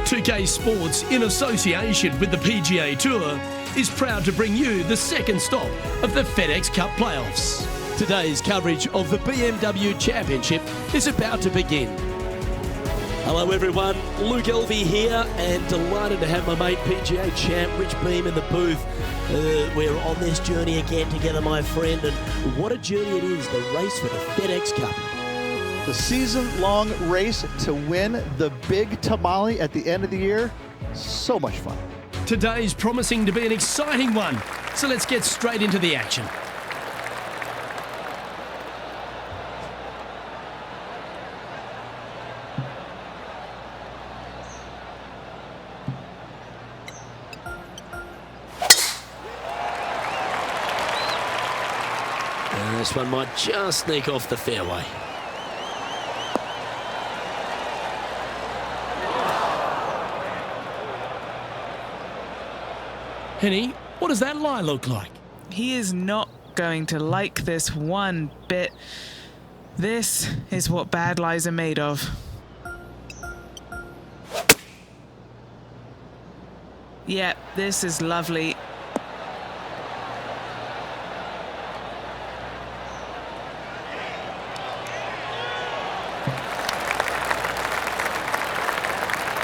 2K Sports, in association with the PGA Tour, is proud to bring you the second stop of the FedEx Cup playoffs. Today's coverage of the BMW Championship is about to begin. Hello everyone, Luke Elvey here, and delighted to have my mate PGA champ Rich Beam in the booth. We're on this journey again together, my friend, and what a journey it is, the race for the FedEx Cup. The season-long race to win the big tamale at the end of the year. So much fun. Today's promising to be an exciting one, so let's get straight into the action. This one might just sneak off the fairway. Henny, what does that lie look like? He is not going to like this one bit. This is what bad lies are made of. Yeah, this is lovely.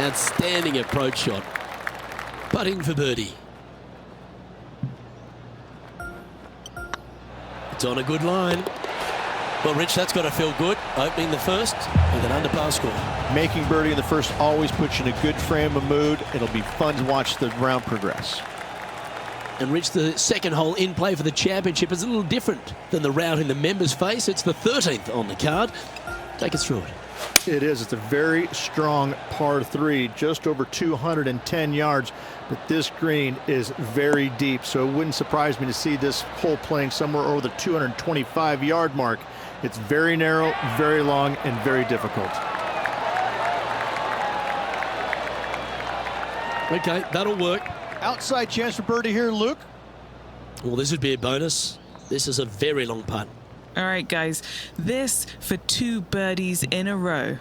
Outstanding approach shot. Putting for birdie. It's on a good line. Well, Rich, that's got to feel good. Opening the first with an under-par score. Making birdie in the first always puts you in a good frame of mood. It'll be fun to watch the round progress. And Rich, the second hole in play for the championship is a little different than the round in the members' face. It's the 13th on the card. Take us through it. It is. It's a very strong par 3, just over 210 yards. But this green is very deep, so it wouldn't surprise me to see this hole playing somewhere over the 225-yard mark. It's very narrow, very long, and very difficult. Okay, that'll work. Outside chance for birdie here, Luke. Well, this would be a bonus. This is a very long putt. All right, guys, this for 2 birdies in a row.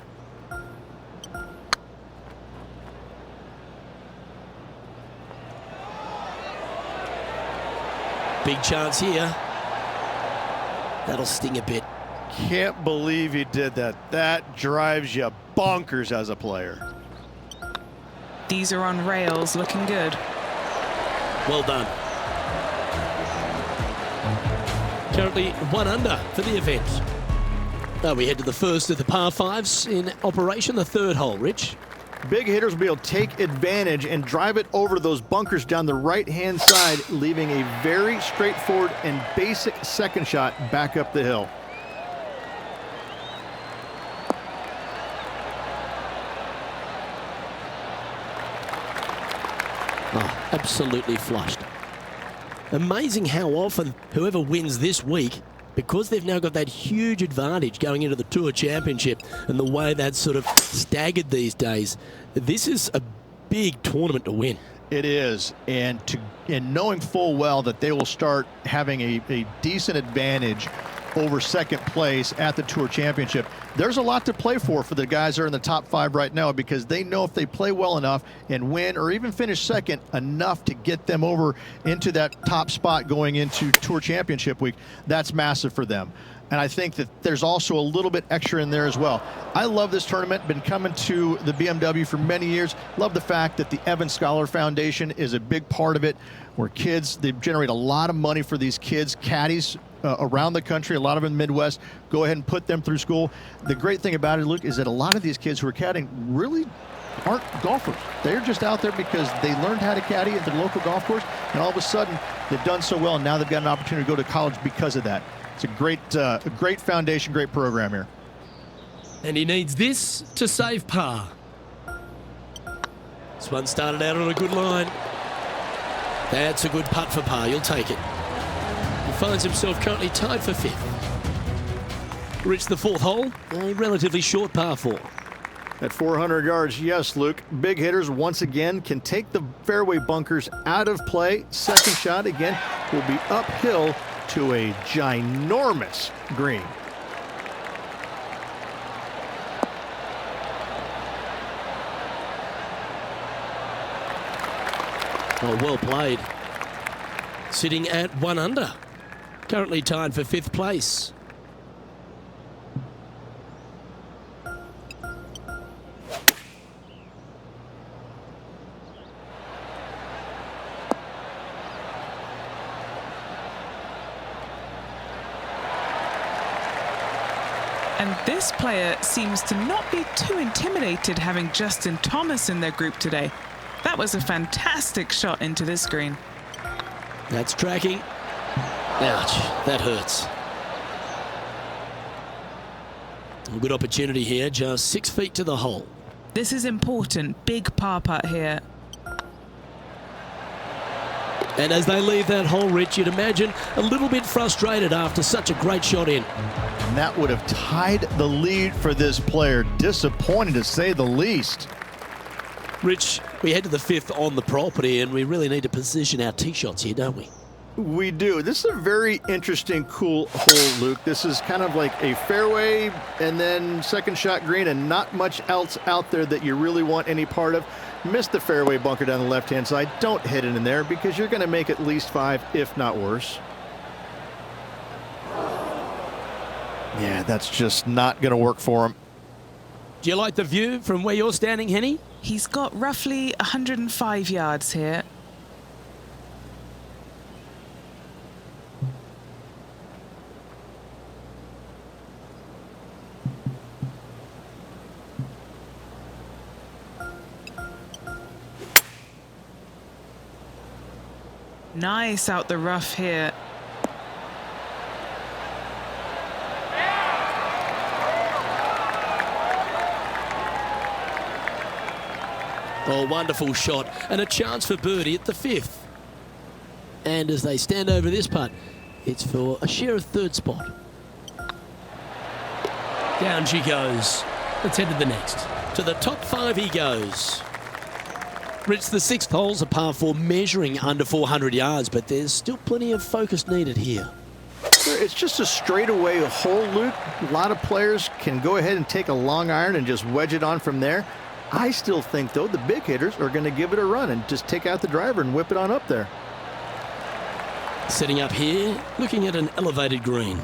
Big chance here. That'll sting a bit. Can't believe he did that. That drives you bonkers as a player. These are on rails, looking good. Well done. Currently 1 under for the event. Now we head to the first of the par 5s in operation, the 3rd hole, Rich. Big hitters will be able to take advantage and drive it over those bunkers down the right-hand side, leaving a very straightforward and basic second shot back up the hill. Oh, absolutely flushed. Amazing how often whoever wins this week, because they've now got that huge advantage going into the Tour Championship and the way that's sort of staggered these days, this is a big tournament to win. It is, and knowing full well that they will start having a decent advantage over second place at the Tour Championship, there's a lot to play for the guys that are in the top 5 right now, because they know if they play well enough and win or even finish second enough to get them over into that top spot going into Tour Championship week, that's massive for them. And I think that there's also a little bit extra in there as well. I love this tournament, been coming to the BMW for many years. Love the fact that the Evans Scholar Foundation is a big part of it, where kids, they generate a lot of money for these kids, caddies around the country, a lot of them in the Midwest, go ahead and put them through school. The great thing about it, Luke, is that a lot of these kids who are caddying really aren't golfers. They're just out there because they learned how to caddy at their local golf course, and all of a sudden they've done so well, and now they've got an opportunity to go to college because of that. It's a great foundation, great program here. And he needs this to save par. This one started out on a good line. That's a good putt for par. You'll take it. He finds himself currently tied for 5th. Reached the 4th hole, a relatively short par 4. At 400 yards, yes, Luke. Big hitters once again can take the fairway bunkers out of play. Second shot again will be uphill to a ginormous green. Oh, well played. Sitting at 1 under. Currently tied for 5th place. And this player seems to not be too intimidated having Justin Thomas in their group today. That was a fantastic shot into this green. That's tracking. Ouch, that hurts. A good opportunity here, just 6 feet to the hole. This is important. Big par putt here. And as they leave that hole, Rich, you'd imagine a little bit frustrated after such a great shot in. And that would have tied the lead for this player. Disappointing to say the least. Rich, we head to the 5th on the property, and we really need to position our tee shots here, don't we? We do. This is a very interesting, cool hole, Luke. This is kind of like a fairway and then second shot green and not much else out there that you really want any part of. Miss the fairway bunker down the left-hand side. Don't hit it in there because you're going to make at least 5, if not worse. Yeah, that's just not going to work for him. Do you like the view from where you're standing, Henny? He's got roughly 105 yards here. Nice out the rough here. Oh, wonderful shot. And a chance for birdie at the 5th. And as they stand over this putt, it's for a share of 3rd spot. Down she goes. Let's head to the next. To the top 5 he goes. Rich, the 6th hole's a par 4 measuring under 400 yards, but there's still plenty of focus needed here. It's just a straightaway hole, Luke. A lot of players can go ahead and take a long iron and just wedge it on from there. I still think, though, the big hitters are going to give it a run and just take out the driver and whip it on up there. Setting up here, looking at an elevated green.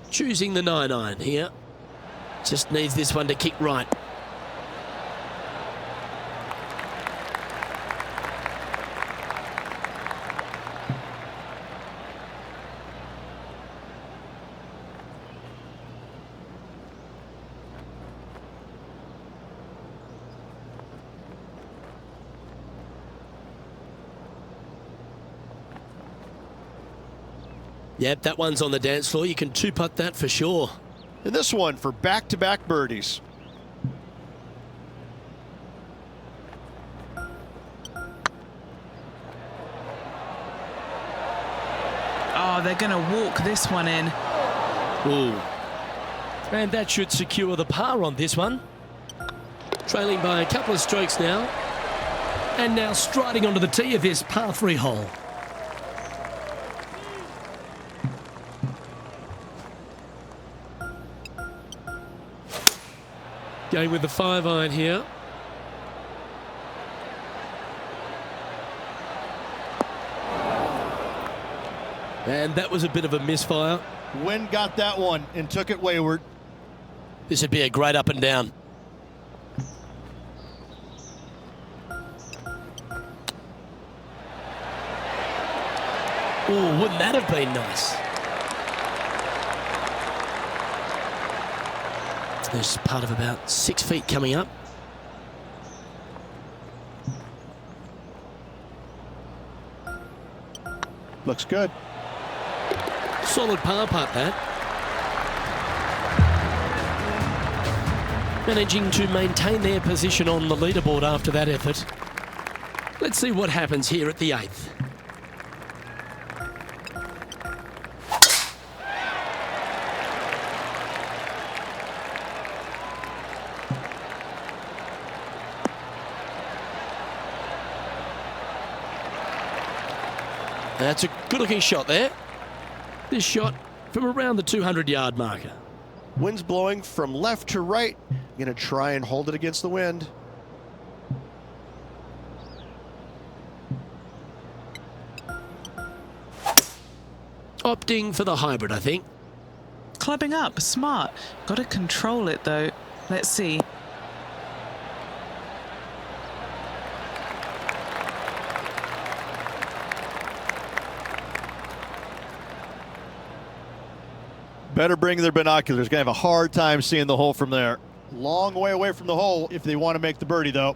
Choosing the 9-iron here. Just needs this one to kick right. Yep, that one's on the dance floor. You can 2-putt that for sure. And this one for back-to-back birdies. Oh, they're going to walk this one in. Ooh. And that should secure the par on this one. Trailing by a couple of strokes now. And now striding onto the tee of this par 3 hole. Going with the 5-iron here. And that was a bit of a misfire. Wind got that one and took it wayward. This would be a great up and down. Oh, wouldn't that have been nice? There's part of about 6 feet coming up. Looks good. Solid par putt, that. Managing to maintain their position on the leaderboard after that effort. Let's see what happens here at the 8th. That's a good-looking shot there. This shot from around the 200-yard marker. Wind's blowing from left to right. Going to try and hold it against the wind. Opting for the hybrid, I think. Clubbing up, smart. Got to control it though. Let's see. Better bring their binoculars. Gonna have a hard time seeing the hole from there. Long way away from the hole if they want to make the birdie, though.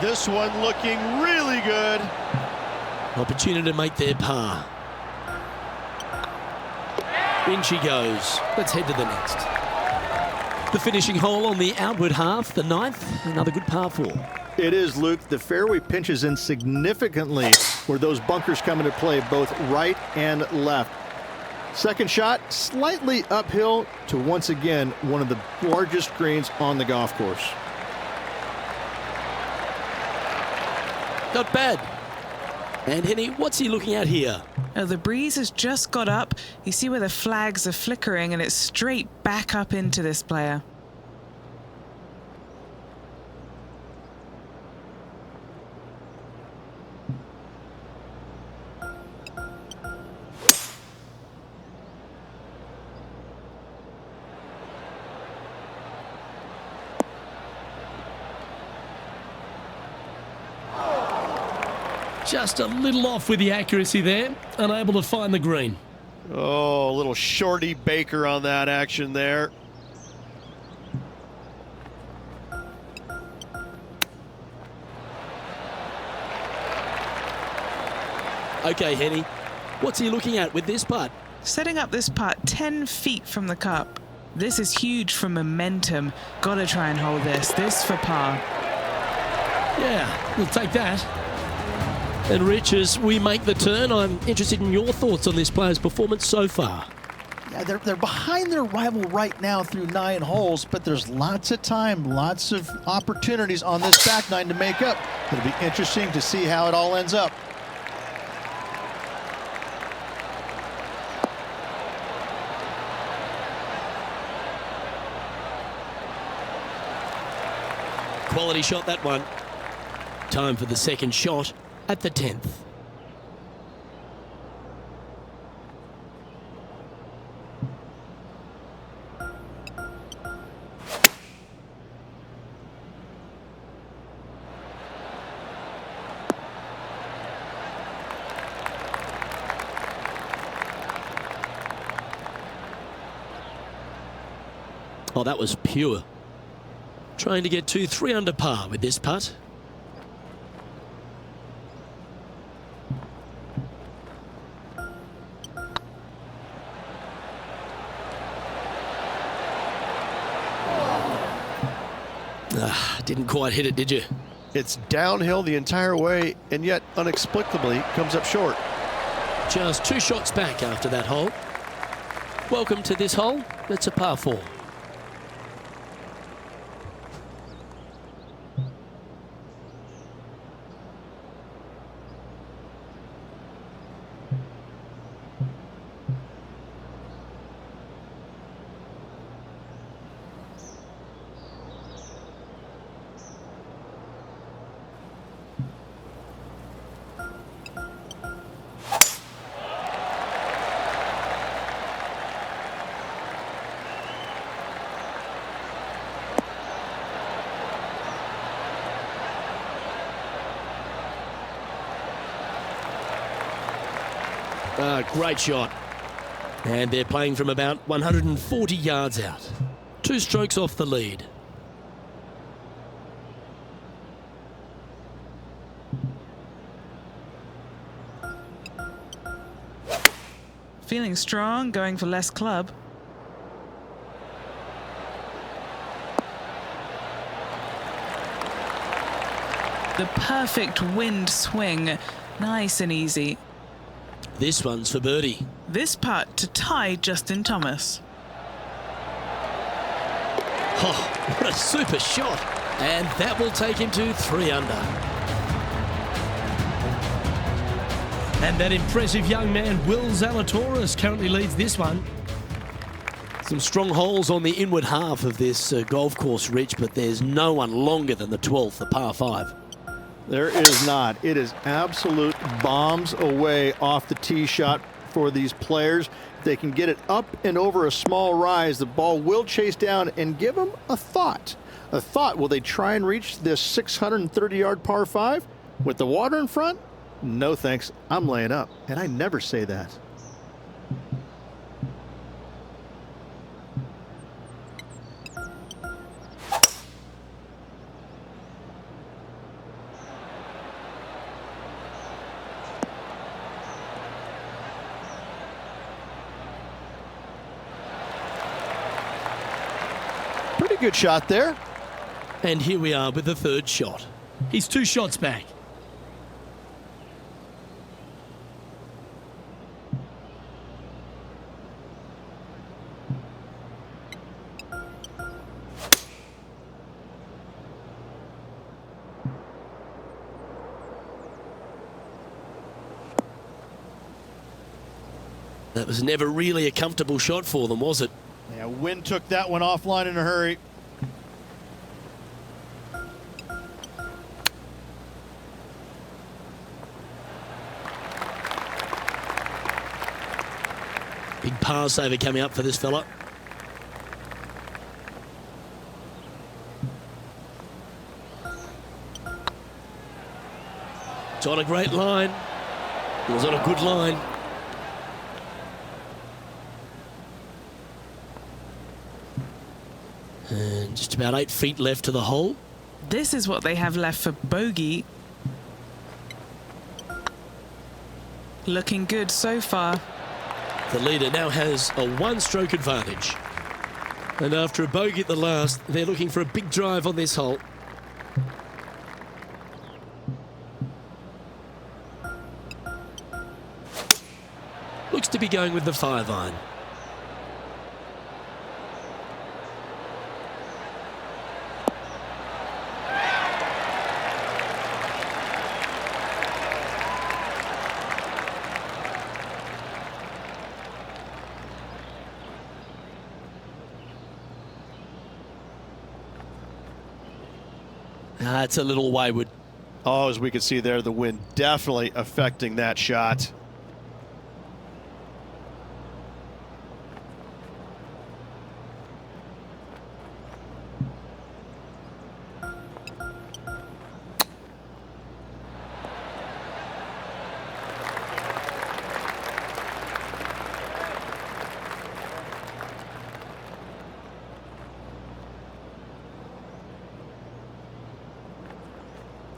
This one looking really good. Opportunity to make their par. In she goes. Let's head to the next. The finishing hole on the outward half, the 9th. Another good par 4. It is, Luke. The fairway pinches in significantly where those bunkers come into play, both right and left. Second shot, slightly uphill to once again one of the largest greens on the golf course. Not bad. And Henny, what's he looking at here? Oh, the breeze has just got up. You see where the flags are flickering and it's straight back up into this player. Just a little off with the accuracy there, unable to find the green. Oh, a little shorty Baker on that action there. Okay, Henny, what's he looking at with this putt? Setting up this putt 10 feet from the cup. This is huge for momentum. Gotta try and hold this. This for par. Yeah, we'll take that. And Rich, as we make the turn, I'm interested in your thoughts on this player's performance so far. Yeah, they're behind their rival right now through 9 holes, but there's lots of time, lots of opportunities on this back 9 to make up. It'll be interesting to see how it all ends up. Quality shot, that one. Time for the second shot at the 10th. Oh, that was pure. Trying to get 2-3 under par with this putt. Didn't quite hit it, did you? It's downhill the entire way, and yet inexplicably comes up short. Just 2 shots back after that hole. Welcome to this hole. It's a par 4. Great shot. And they're playing from about 140 yards out. 2 strokes off the lead. Feeling strong, going for less club. The perfect wind swing. Nice and easy. This one's for birdie. This putt to tie Justin Thomas. Oh, what a super shot. And that will take him to 3 under. And that impressive young man, Will Zalatoris, currently leads this one. Some strong holes on the inward half of this golf course, Rich, but there's no one longer than the 12th, the par 5. There is not. It is absolute bombs away off the tee shot for these players. If they can get it up and over a small rise, the ball will chase down and give them a thought. A thought, will they try and reach this 630-yard par 5 with the water in front? No thanks, I'm laying up. And I never say that. Pretty good shot there. And here we are with the 3rd shot. He's 2 shots back. That was never really a comfortable shot for them, was it? Yeah, wind took that one offline in a hurry. Big par saver coming up for this fella. It's on a great line. It was on a good line. And just about 8 feet left to the hole. This is what they have left for bogey. Looking good so far. The leader now has a 1-stroke advantage. And after a bogey at the last, they're looking for a big drive on this hole. Looks to be going with the 5-iron. It's a little wayward. Oh, as we can see there, the wind definitely affecting that shot.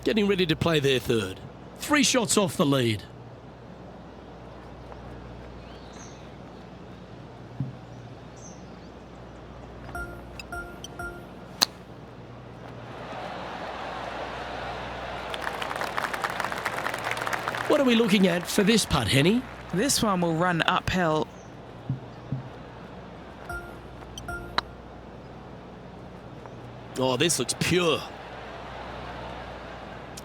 Getting ready to play their 3rd. 3 shots off the lead. What are we looking at for this putt, Henny? This one will run uphill. Oh, this looks pure.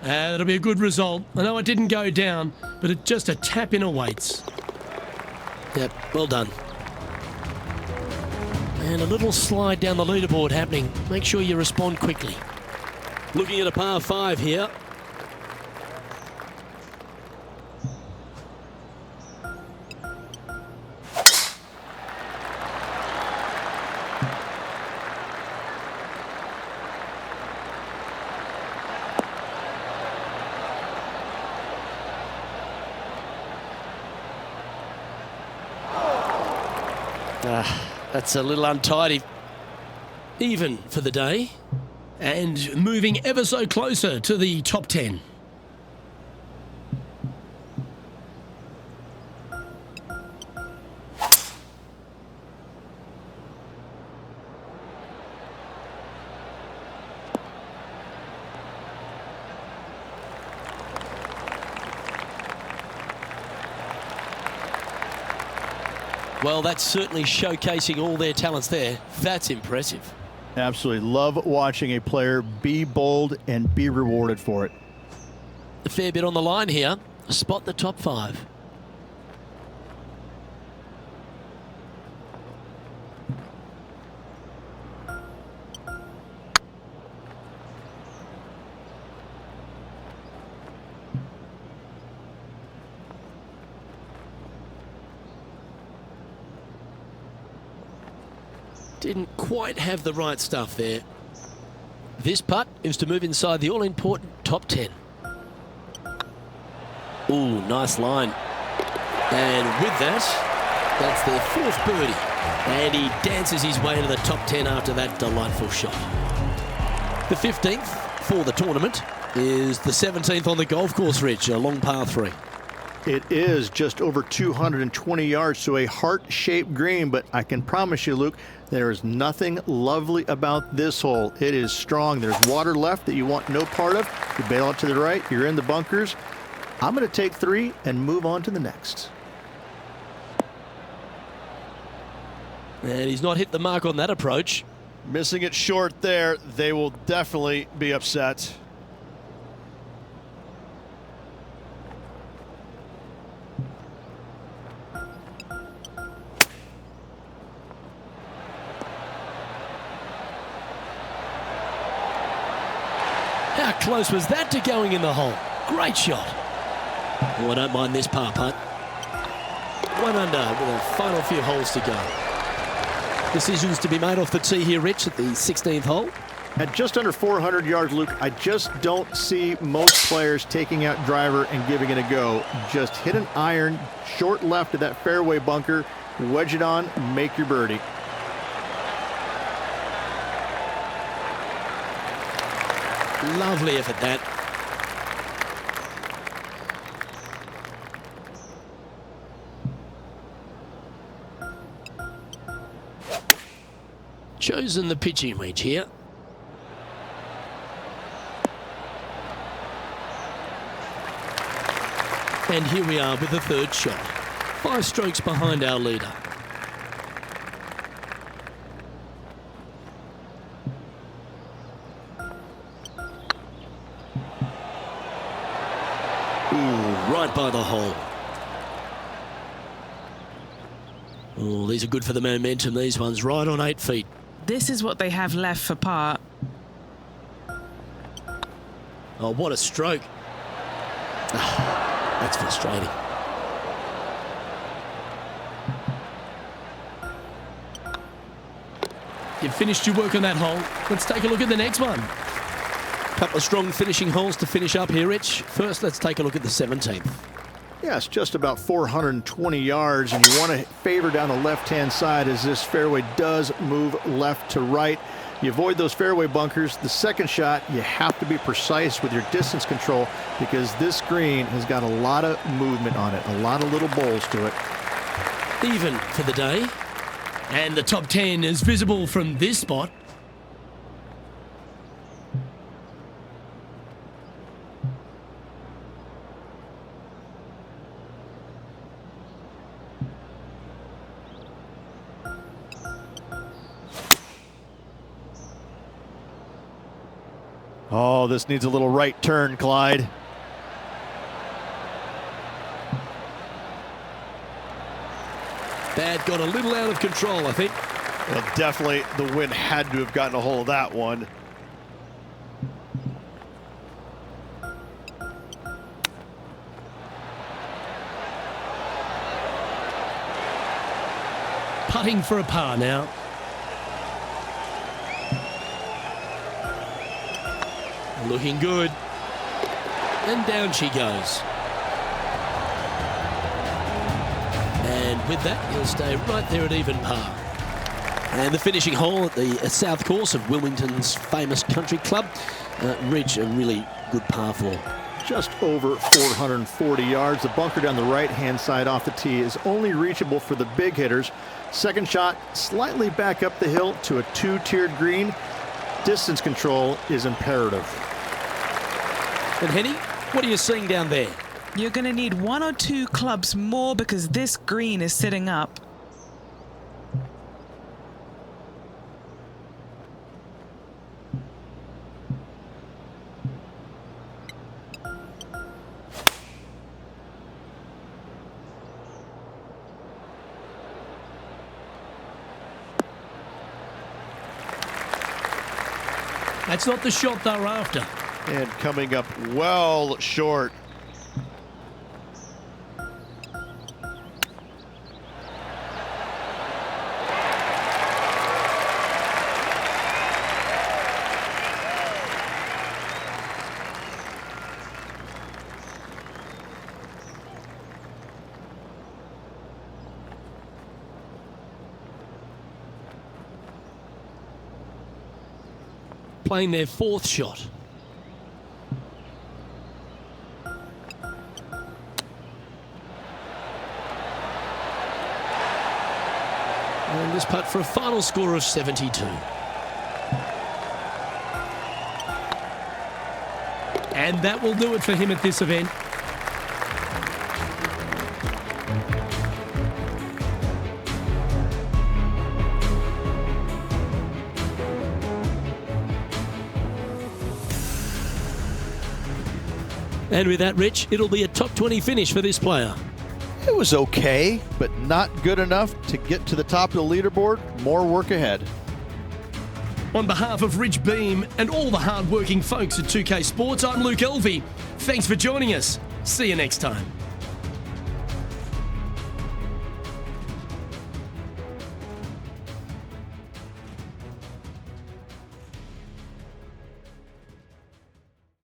That'll be a good result. I know it didn't go down, but it just a tap in awaits. Yep, well done. And a little slide down the leaderboard happening. Make sure you respond quickly. Looking at a par 5 here. That's a little untidy. Even for the day. And moving ever so closer to the top 10. Well, that's certainly showcasing all their talents there. That's impressive. Absolutely. Love watching a player be bold and be rewarded for it. A fair bit on the line here. Spot the top 5. Didn't quite have the right stuff there. This putt is to move inside the all-important top 10. Ooh, nice line. And with that, that's their 4th birdie. And he dances his way to the top 10 after that delightful shot. The 15th for the tournament is the 17th on the golf course, Rich, a long par 3. It is just over 220 yards, so a heart-shaped green, but I can promise you, Luke, there is nothing lovely about this hole. It is strong. There's water left that you want no part of. You bail out to the right, you're in the bunkers. I'm going to take 3 and move on to the next. And he's not hit the mark on that approach. Missing it short there, they will definitely be upset. How close was that to going in the hole? Great shot. Oh, I don't mind this par putt. 1 under with a final few holes to go. Decisions to be made off the tee here, Rich, at the 16th hole. At just under 400 yards, Luke, I just don't see most players taking out driver and giving it a go. Just hit an iron short left of that fairway bunker, wedge it on, make your birdie. Lovely effort, that. Chosen the pitching wedge here. And here we are with the 3rd shot. 5 strokes behind our leader. Ooh, right by the hole. Oh, these are good for the momentum, these ones, right on 8 feet. This is what they have left for par. Oh, what a stroke. Ah, that's frustrating. You've finished your work on that hole. Let's take a look at the next one. Couple of strong finishing holes to finish up here, Rich. First, let's take a look at the 17th. Yeah, it's just about 420 yards, and you want to favor down the left-hand side as this fairway does move left to right. You avoid those fairway bunkers. The second shot, you have to be precise with your distance control because this green has got a lot of movement on it, a lot of little bowls to it. Even for the day. And the top 10 is visible from this spot. Oh, this needs a little right turn, Clyde. Bad got a little out of control, I think. Well, definitely the wind had to have gotten a hold of that one. Putting for a par now. Looking good. And down she goes. And with that, he'll stay right there at even par. And the finishing hole at the south course of Wilmington's famous country club. Reach a really good par 4. Just over 440 yards. The bunker down the right-hand side off the tee is only reachable for the big hitters. Second shot, slightly back up the hill to a 2-tiered green. Distance control is imperative. And Henny, what are you seeing down there? You're going to need 1 or 2 clubs more because this green is sitting up. That's not the shot they're after. And coming up well short. Playing their fourth shot. And this putt for a final score of 72. And that will do it for him at this event. And with that, Rich, it'll be a top 20 finish for this player. It was okay, but not good enough to get to the top of the leaderboard. More work ahead. On behalf of Rich Beam and all the hard-working folks at 2K Sports, I'm Luke Elvey. Thanks for joining us. See you next time.